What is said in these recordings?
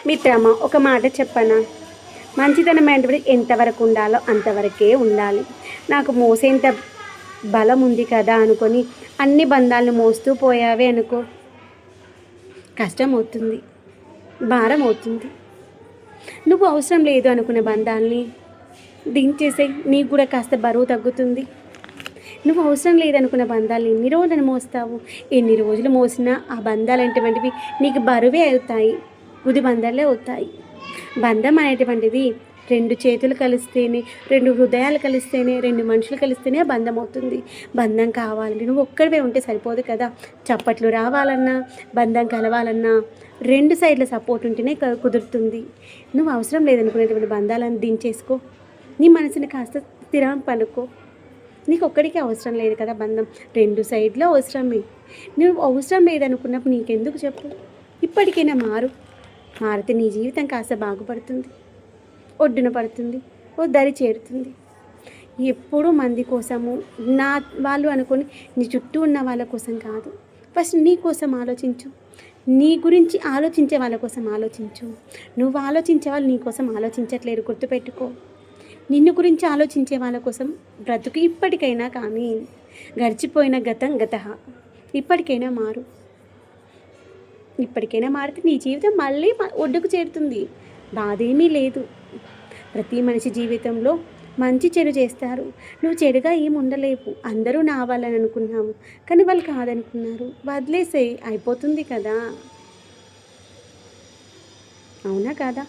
మిత్రమా, ఒక మాట చెప్పనా? మంచితనం అంటే ఎంతవరకు ఉండాలో అంతవరకే ఉండాలి. నాకు మోసేంత బలం ఉంది కదా అనుకొని అన్ని బంధాలను మోస్తూ పోయావే అనుకో, కష్టం అవుతుంది, భారం అవుతుంది. నువ్వు అవసరం లేదు అనుకునే బంధాలని దించేసే, నీకు కూడా కాస్త బరువు తగ్గుతుంది. నువ్వు అవసరం లేదనుకున్న బంధాలు ఎన్ని రోజులు మోస్తావు? ఎన్ని రోజులు మోసినా ఆ బంధాలు అనేటువంటివి నీకు బరువే అవుతాయి, ఉది బంధాలే అవుతాయి. బంధం అనేటువంటిది రెండు చేతులు కలిస్తేనే, రెండు హృదయాలు కలిస్తేనే, రెండు మనుషులు కలిస్తేనే బంధం అవుతుంది. బంధం కావాలంటే నువ్వు ఒక్కడివే ఉంటే సరిపోదు కదా. చప్పట్లు రావాలన్నా, బంధం కలవాలన్నా రెండు సైడ్ల సపోర్ట్ ఉంటేనే కుదురుతుంది. నువ్వు అవసరం లేదనుకునేటువంటి బంధాలను దించేసుకో. నీ మనసుని కాస్త స్థిరం పనుకో. నీకు ఒక్కడికే అవసరం లేదు కదా బంధం, రెండు సైడ్లో అవసరమే. నువ్వు అవసరం లేదనుకున్నప్పుడు నీకెందుకు చెప్పు? ఇప్పటికైనా మారితే నీ జీవితం కాస్త బాగుపడుతుంది, ఒడ్డున పడుతుంది, ఓ దరి చేరుతుంది. ఎప్పుడూ మంది కోసము, నా వాళ్ళు అనుకొని నీ చుట్టూ ఉన్న వాళ్ళ కోసం కాదు. ఫస్ట్ నీ కోసం ఆలోచించు. నీ గురించి ఆలోచించే వాళ్ళ కోసం ఆలోచించు. నువ్వు ఆలోచించే వాళ్ళు నీ కోసం ఆలోచించట్లేరు, గుర్తుపెట్టుకో. నిన్ను గురించి ఆలోచించే వాళ్ళ కోసం బ్రతుకు. ఇప్పటికైనా కానీ గడిచిపోయిన గతం గతః. ఇప్పటికైనా మారు. ఇప్పటికైనా మారితే నీ జీవితం మళ్ళీ ఒడ్డుకు చేరుతుంది. బాధేమీ లేదు. ప్రతి మనిషి జీవితంలో మంచి చెడు చేస్తారు. నువ్వు చెడుగా ఏమి ఉండలేవు. అందరూ నా వాళ్ళని అనుకున్నావు, కానీ వాళ్ళు కాదనుకున్నారు. వదిలేసే, అయిపోతుంది కదా. అవునా కాదా?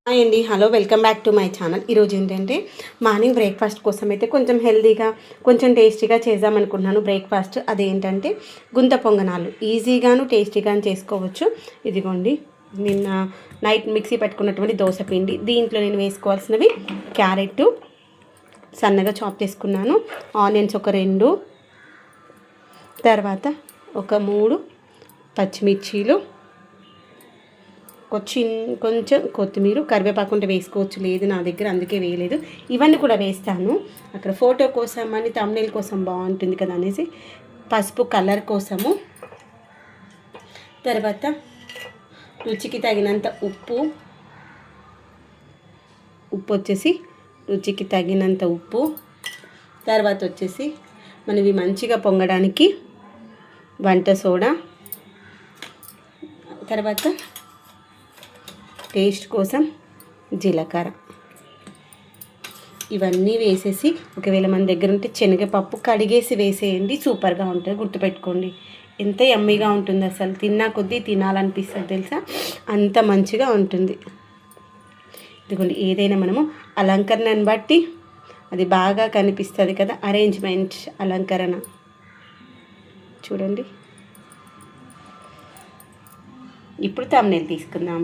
హాయ్ అండి, hello, welcome back to my channel. ఈరోజు ఏంటంటే మార్నింగ్ బ్రేక్ఫాస్ట్ కోసం అయితే కొంచెం హెల్తీగా, కొంచెం టేస్టీగా చేద్దామనుకుంటున్నాను బ్రేక్ఫాస్ట్. అదేంటంటే గుంత పొంగనాలు. ఈజీగాను టేస్టీగాను చేసుకోవచ్చు. ఇదిగోండి, నిన్న నైట్ మిక్సీ పెట్టుకున్నటువంటి దోశ పిండి. దీంట్లో నేను వేసుకోవాల్సినవి క్యారెట్ సన్నగా చాప్ చేసుకున్నాను, ఆనియన్స్ ఒక 2, తర్వాత ఒక 3 పచ్చిమిర్చీలు, కొంచెం కొత్తిమీర, కరివేపాకు ఉంటే వేసుకోవచ్చు, లేదు నా దగ్గర అందుకే వేయలేదు. ఇవన్నీ కూడా వేస్తాను. అక్కడ ఫోటో కోసం అని, థంబ్నెయిల్ కోసం బాగుంటుంది కదా అనేసి పసుపు కలర్ కోసము. తర్వాత రుచికి తగినంత ఉప్పు వచ్చేసి రుచికి తగినంత ఉప్పు. తర్వాత వచ్చేసి మనవి మంచిగా పొంగడానికి వంట సోడా. తర్వాత టేస్ట్ కోసం జీలకర్ర. ఇవన్నీ వేసేసి, ఒకవేళ మన దగ్గర ఉంటే శనగపప్పు కడిగేసి వేసేయండి, సూపర్గా ఉంటుంది. గుర్తుపెట్టుకోండి, ఎంత యమ్మీగా ఉంటుంది, అసలు తిన్నా కొద్దీ తినాలనిపిస్తుంది తెలుసా, అంత మంచిగా ఉంటుంది. ఇదిగోండి, ఏదైనా మనము అలంకరణను బట్టి అది బాగా కనిపిస్తుంది కదా, అరేంజ్మెంట్, అలంకరణ. చూడండి, ఇప్పుడు థంబ్నెయిల్ తీసుకుందాం.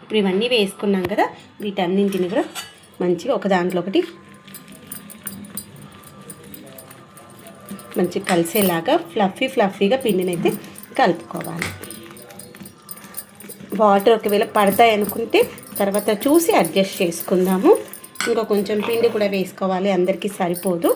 ఇప్పుడు ఇవన్నీ వేసుకున్నాం కదా, వీటన్నింటిని కూడా మంచిగా ఒక దాంట్లో ఒకటి మంచిగా కలిసేలాగా ఫ్లఫీగా పిండిని అయితే కలుపుకోవాలి. వాటర్ ఒకవేళ పడతాయి అనుకుంటే తర్వాత చూసి అడ్జస్ట్ చేసుకుందాము. ఇంకా కొంచెం పిండి కూడా వేసుకోవాలి, అందరికీ సరిపోదు.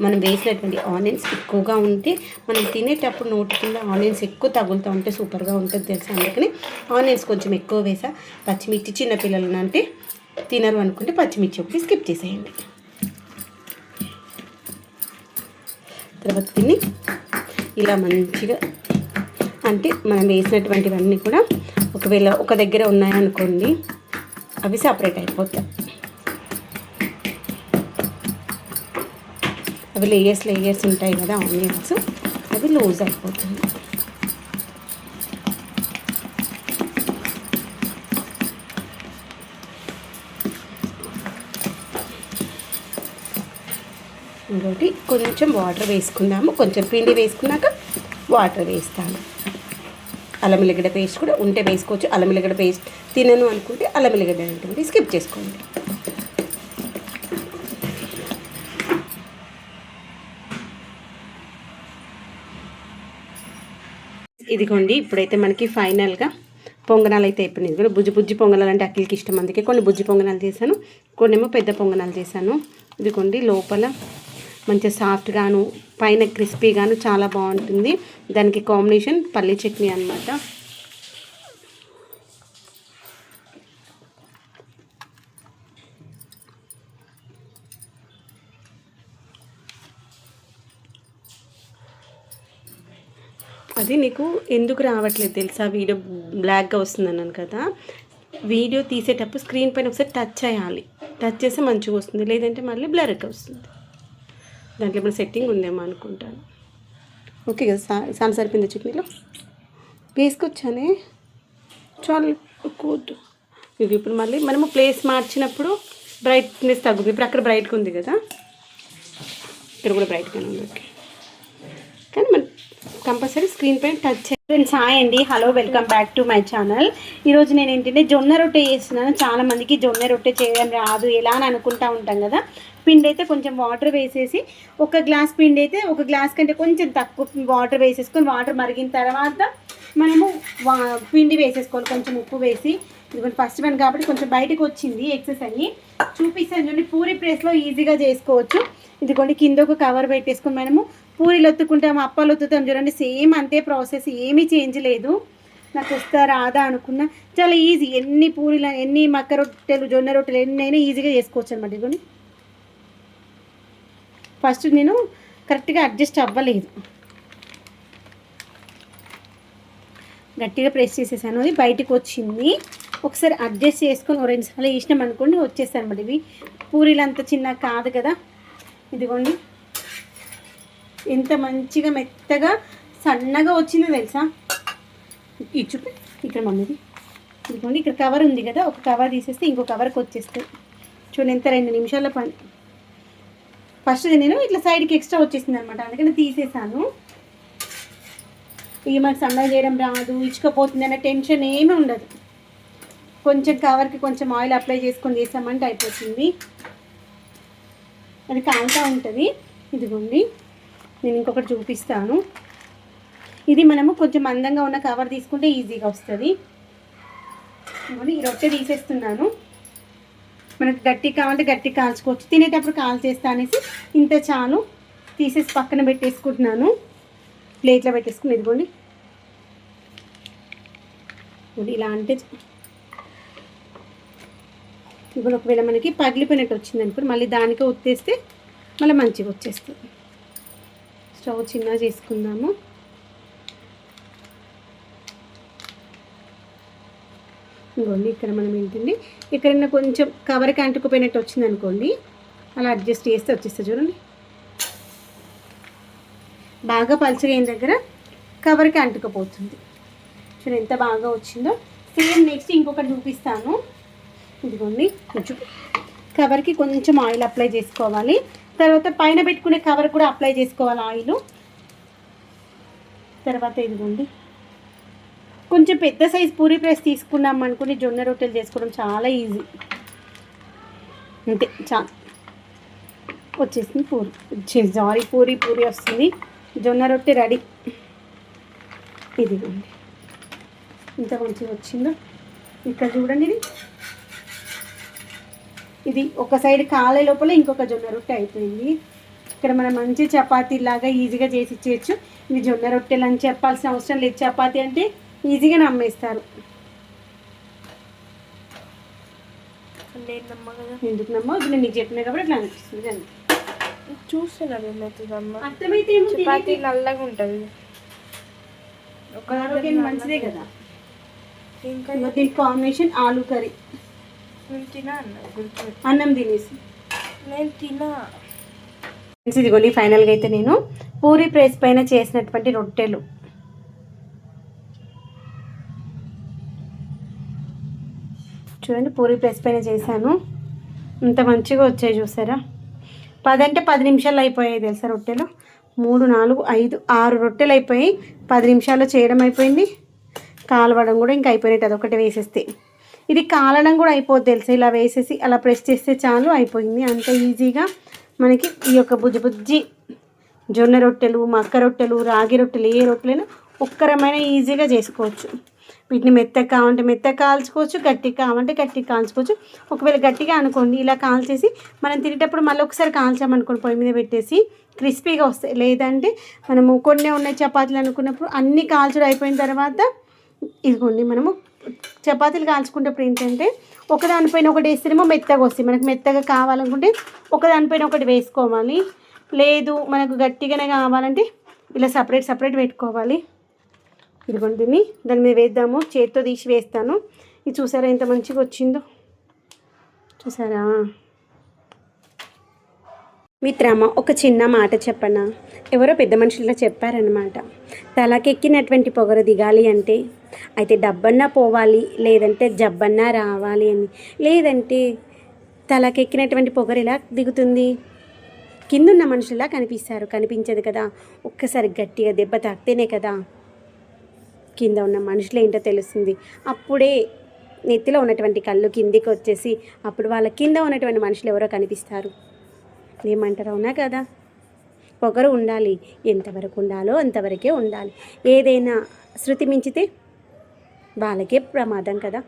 మనం వేసినటువంటి ఆనియన్స్ ఎక్కువగా ఉంటే మనం తినేటప్పుడు నోటి కింద ఆనియన్స్ ఎక్కువ తగులుతూ ఉంటే సూపర్గా ఉంటుంది తెలుసా. అందుకని ఆనియన్స్ కొంచెం ఎక్కువ వేసా. పచ్చిమిర్చి చిన్నపిల్లలు అంటే తినరు అనుకుంటే పచ్చిమిర్చి ఒకటి స్కిప్ చేసేయండి. తర్వాత తిని ఇలా మంచిగా, అంటే మనం వేసినటువంటివన్నీ కూడా ఒకవేళ ఒక దగ్గర ఉన్నాయనుకోండి, అవి సపరేట్ అయిపోతాయి. అవి లేయర్స్ ఉంటాయి కదా ఆనియన్స్, అవి లూజ్ అయిపోతుంది. ఇంకోటి కొంచెం వాటర్ వేసుకుందాము. కొంచెం పిండి వేసుకున్నాక వాటర్ వేస్తాను. అల్లం ఎల్లిగడ్డ పేస్ట్ కూడా ఉంటే వేసుకోవచ్చు. అల్లం ఎల్లిగడ్డ పేస్ట్ తినను అనుకుంటే అల్లం ఎల్లిగడ్డ ఉంటుంది స్కిప్ చేసుకోండి. ఇదిగోండి, ఇప్పుడైతే మనకి ఫైనల్గా పొంగనాలు అయితే అయిపోయినాయి కూడా. బుజ్జి పొంగనాలు అంటే అఖిల్కి ఇష్టం, అందుకే కొన్ని బుజ్జి పొంగనాలు చేశాను, కొన్నేమో పెద్ద పొంగనాలు చేశాను. ఇదిగోండి లోపల మంచిగా సాఫ్ట్గాను పైన క్రిస్పీగాను చాలా బాగుంటుంది. దానికి కాంబినేషన్ పల్లీ చట్నీ అన్నమాట. అది నీకు ఎందుకు రావట్లేదు తెలుసా, వీడియో బ్లాక్గా వస్తుంది అన్నాను కదా. వీడియో తీసేటప్పుడు స్క్రీన్ పైన ఒకసారి టచ్ చేయాలి, టచ్ చేస్తే మంచిగా వస్తుంది, లేదంటే మళ్ళీ బ్లర్గా వస్తుంది. దాంట్లో ఇప్పుడు సెట్టింగ్ ఉందేమో అనుకుంటాను. ఓకే కదా, చాలా సరిపోయింది. చట్నీలో వేసుకొచ్చానే చాలు కూద్దు. ఇది ఇప్పుడు మళ్ళీ మనము ప్లేస్ మార్చినప్పుడు బ్రైట్నెస్ తగ్గుతుంది. ఇప్పుడు అక్కడ బ్రైట్గా ఉంది కదా, ఇక్కడ కూడా బ్రైట్గానే ఉంది. ఓకే, కానీ మనం కంపల్సరీ స్క్రీన్ పైన టచ్ చేయాలి. ఫ్రెండ్స్ హాయ్ అండి, hello, welcome back to my channel. ఈరోజు నేను ఏంటంటే జొన్న రొట్టె చేస్తున్నాను. చాలామందికి జొన్న రొట్టె చేయడం రాదు, ఎలా అని అనుకుంటూ ఉంటాం కదా. పిండి అయితే కొంచెం వాటర్ వేసేసి, ఒక గ్లాస్ పిండి అయితే ఒక గ్లాస్ కంటే కొంచెం తక్కువ వాటర్ వేసేసుకొని, వాటర్ మరిగిన తర్వాత మనము పిండి వేసేసుకోవాలి, కొంచెం ఉప్పు వేసి. ఇదిగోండి ఫస్ట్ వన్ కాబట్టి కొంచెం బయటకు వచ్చింది ఎక్సెస్ అయ్యి, చూపిస్తాను చూడండి. పూరి ప్రెస్లో ఈజీగా చేసుకోవచ్చు. ఇదిగోండి కింద ఒక కవర్ పెట్టేసుకొని మనము పూరీలు ఒత్తుకుంటాము, అప్పాలు ఒత్తుతాం చూడండి, సేమ్ అంతే ప్రాసెస్, ఏమీ చేంజ్ లేదు. నాకు వస్తా రాదా అనుకున్నా, చాలా ఈజీ. ఎన్ని పూరీలు, ఎన్ని మక్క రొట్టెలు, జొన్న రొట్టెలు ఎన్నైనా ఈజీగా చేసుకోవచ్చు అనమాట. ఇదిగోండి ఫస్ట్ నేను కరెక్ట్గా అడ్జస్ట్ అవ్వలేదు, గట్టిగా ప్రెస్ చేసేసాను, అది బయటకు వచ్చింది. ఒకసారి అడ్జస్ట్ చేసుకొని 2 సార్లు వేసినాం అనుకోండి వచ్చేస్తాను అనమాట. ఇవి పూరీలు అంత చిన్న కాదు కదా. ఇదిగోండి ఎంత మంచిగా మెత్తగా సన్నగా వచ్చిందో తెలుసా. ఇది చూపి ఇక్కడ మమ్మీది. ఇదిగోండి ఇక్కడ కవర్ ఉంది కదా, ఒక కవర్ తీసేస్తే ఇంకో కవర్కి వచ్చేస్తుంది. చూడండి ఎంత 2 నిమిషాల పని. ఫస్ట్ నేను ఇట్లా సైడ్కి ఎక్స్ట్రా వచ్చేసింది అనమాట, అందుకని తీసేసాను. ఇక మనకు సన్నగా చేయడం రాదు, ఇచ్చుకపోతుంది అనే టెన్షన్ ఏమీ ఉండదు. కొంచెం కవర్కి కొంచెం ఆయిల్ అప్లై చేసుకొని చేసామంటే అయిపోతుంది. అది కాలుతూ ఉంటుంది. ఇదిగోండి నేను ఇంకొకటి చూపిస్తాను. ఇది మనము కొంచెం మందంగా ఉన్న కవర్ తీసుకుంటే ఈజీగా వస్తుంది. ఇదిగోండి ఈ రొట్టె తీసేస్తున్నాను. మనకు గట్టి కావాలంటే గట్టి కాల్చుకోవచ్చు, తినేటప్పుడు కాల్చేస్తా అనేసి ఇంత చాలు తీసేసి పక్కన పెట్టేసుకుంటున్నాను. ప్లేట్లో పెట్టేసుకుని ఇదిగోండి ఇలా అంటే ఇప్పుడు ఒకవేళ మనకి పగిలిపోయినట్టు వచ్చింది అనుకోండి, మళ్ళీ దానికే ఉత్తేస్తే మళ్ళీ మంచిగా వచ్చేస్తుంది. స్టవ్ చిన్నగా చేసుకుందాము. ఇంకోండి ఇక్కడ మనం ఏంటండి, ఎక్కడైనా కొంచెం కవర్కి అంటుకుపోయినట్టు వచ్చింది అనుకోండి, అలా అడ్జస్ట్ చేస్తే వచ్చేస్తుంది. చూడండి బాగా పలుచగా అయిన దగ్గర కవర్కి అంటుకుపోతుంది. చూడండి ఎంత బాగా వచ్చిందో. సేమ్ నెక్స్ట్ ఇంకొకటి చూపిస్తాను. ఇదిగోండి కొంచెం కవర్కి కొంచెం ఆయిల్ అప్లై చేసుకోవాలి, తర్వాత పైన పెట్టుకునే కవర్ కూడా అప్లై చేసుకోవాలి ఆయిల్. తర్వాత ఇదిగోండి కొంచెం పెద్ద సైజ్ పూరీ ప్రెస్ తీసుకున్నాం అనుకుని జొన్న రొట్టెలు చేసుకోవడం చాలా ఈజీ. అంతే చాలా వచ్చేసింది పూరి వస్తుంది. జొన్న రొట్టె రెడీ. ఇదిగోండి ఇంత మంచిగా వచ్చిందో. ఇక్కడ చూడండి, ఇది ఒక సైడ్ కాలే లోపల ఇంకొక జొన్న రొట్టె అయిపోయింది. ఇక్కడ మనం మంచి చపాతీలాగా ఈజీగా చేసి ఇచ్చేయచ్చు. ఇది జొన్న రొట్టెలు అని చెప్పాల్సిన అవసరం లేదు, చపాతీ అంటే ఈజీగా నమ్మేస్తారు. ఎందుకు నమ్మ, ఇప్పుడు నేను నీకు చెప్పినా కాబట్టి అట్లా అనిపిస్తుంది. అంతే చూస్తున్నారు అర్థమైతే చపాతీ నల్లగా ఉంటుంది, ఒక ఆరోగ్యానికి మంచిదే కదా. ఇంకా దీని కాంబినేషన్ ఆలూ కర్రీ. నేను తినా అన్నం తినేసి నేను తినా. ఇదిగోండి ఫైనల్గా అయితే నేను పూరీ ప్రెస్ పైన చేసినటువంటి రొట్టెలు చూడండి, పూరీ ప్రెస్ పైన చేశాను. ఇంత మంచిగా వచ్చాయి చూసారా. 10 అంటే 10 నిమిషాలు అయిపోయాయి తెలుసా రొట్టెలు. 3, 4, 5, 6 రొట్టెలు అయిపోయి 10 నిమిషాల్లో చేయడం అయిపోయింది. కాలవడం కూడా ఇంకా అయిపోయినట్టు, అదొకటి వేసేస్తే. ఇది కాలడం కూడా అయిపోద్ది తెలుసా. ఇలా వేసేసి అలా ప్రెస్ చేస్తే చాలు అయిపోయింది. అంత ఈజీగా మనకి ఈ యొక్క బుజ్జి జొన్న రొట్టెలు, మక్క రొట్టెలు, రాగి రొట్టెలు, ఏ రొట్టెలైనా ఒక్కరమైనా ఈజీగా చేసుకోవచ్చు. వీటిని మెత్తగా కావాలంటే మెత్తగా కాల్చుకోవచ్చు, గట్టిగా కావాలంటే గట్టిగా కాల్చుకోవచ్చు. ఒకవేళ గట్టిగా అనుకోండి ఇలా కాల్చేసి మనం తినేటప్పుడు మళ్ళీ ఒకసారి కాల్చామనుకోండి పొయ్యి మీద పెట్టేసి క్రిస్పీగా వస్తాయి. లేదంటే మనము కొన్ని ఉన్నాయి చపాతీలు అనుకున్నప్పుడు అన్నీ కాల్చడం అయిపోయిన తర్వాత ఇదిగోండి మనము చపాతీలు కాల్చుకునేటప్పుడు ఏంటంటే ఒకదానిపైన ఒకటి వేస్తేనేమో మెత్తగా వస్తాయి. మనకు మెత్తగా కావాలనుకుంటే ఒకదానిపైన ఒకటి వేసుకోవాలి. లేదు మనకు గట్టిగానే కావాలంటే ఇలా సపరేట్ పెట్టుకోవాలి. ఇదిగోండి దీన్ని దాని మీద వేద్దాము. చేతితో తీసి వేస్తాను. ఇది చూసారా ఎంత మంచిగా వచ్చిందో చూసారా. మిత్రమా ఒక చిన్న మాట చెప్పనా. ఎవరో పెద్ద మనుషులు చెప్పారనమాట, తలకెక్కినటువంటి పొగరు దిగాలి అంటే అయితే డబ్బన్నా పోవాలి, లేదంటే జబ్బన్నా రావాలి అని. లేదంటే తలకెక్కినటువంటి పొగరు ఎలా దిగుతుంది? కిందున్న మనుషులా కనిపిస్తారు, కనిపించదు కదా. ఒక్కసారి గట్టిగా దెబ్బ తాకితేనే కదా కింద ఉన్న మనుషులు ఏంటో తెలుస్తుంది. అప్పుడే నెత్తిలో ఉన్నటువంటి కళ్ళు కిందికి వచ్చేసి అప్పుడు వాళ్ళ కింద ఉన్నటువంటి మనుషులు ఎవరో కనిపిస్తారు. ఏమంటారు? అవునా కదా. పొగరు ఉండాలి, ఎంతవరకు ఉండాలో అంతవరకే ఉండాలి. ఏదైనా శృతి మించితే వాళ్ళకే ప్రమాదం కదా.